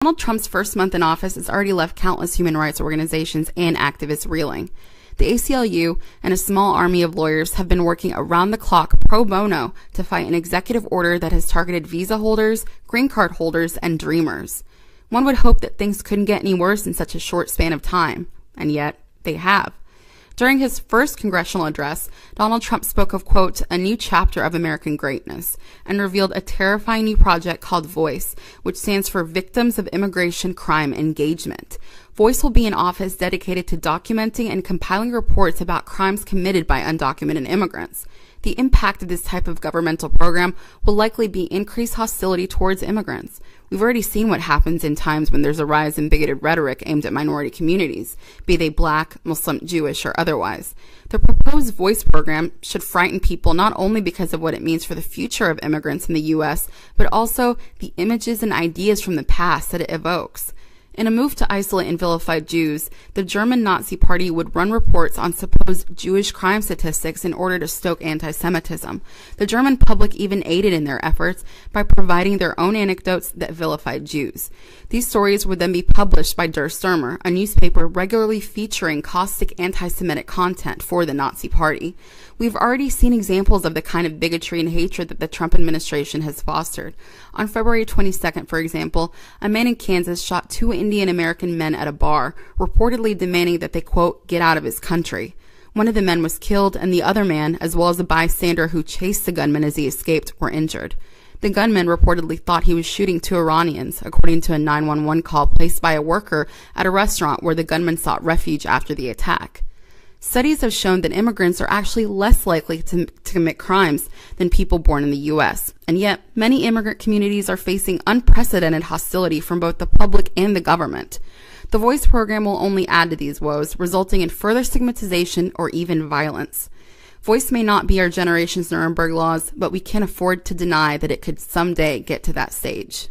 Donald Trump's first month in office has already left countless human rights organizations and activists reeling. The ACLU and a small army of lawyers have been working around the clock pro bono to fight an executive order that has targeted visa holders, green card holders, and dreamers. One would hope that things couldn't get any worse in such a short span of time, and yet they have. During his first congressional address, Donald Trump spoke of, quote, a new chapter of American greatness, and revealed a terrifying new project called VOICE, which stands for Victims of Immigration Crime Engagement. VOICE will be an office dedicated to documenting and compiling reports about crimes committed by undocumented immigrants. The impact of this type of governmental program will likely be increased hostility towards immigrants. We've already seen what happens in times when there's a rise in bigoted rhetoric aimed at minority communities, be they Black, Muslim, Jewish, or otherwise. The proposed VOICE program should frighten people not only because of what it means for the future of immigrants in the U.S., but also the images and ideas from the past that it evokes. In a move to isolate and vilify Jews, the German Nazi Party would run reports on supposed Jewish crime statistics in order to stoke anti-Semitism. The German public even aided in their efforts by providing their own anecdotes that vilified Jews. These stories would then be published by Der Stürmer, a newspaper regularly featuring caustic anti-Semitic content for the Nazi Party. We've already seen examples of the kind of bigotry and hatred that the Trump administration has fostered. On February 22nd, for example, a man in Kansas shot 2 Indian American men at a bar, reportedly demanding that they, quote, get out of his country. One of the men was killed, and the other man, as well as a bystander who chased the gunman as he escaped, were injured. The gunman reportedly thought he was shooting 2 Iranians, according to a 911 call placed by a worker at a restaurant where the gunman sought refuge after the attack. Studies have shown that immigrants are actually less likely to commit crimes than people born in the U.S., and yet many immigrant communities are facing unprecedented hostility from both the public and the government. The VOICE program will only add to these woes, resulting in further stigmatization or even violence. VOICE may not be our generation's Nuremberg laws, but we can't afford to deny that it could someday get to that stage.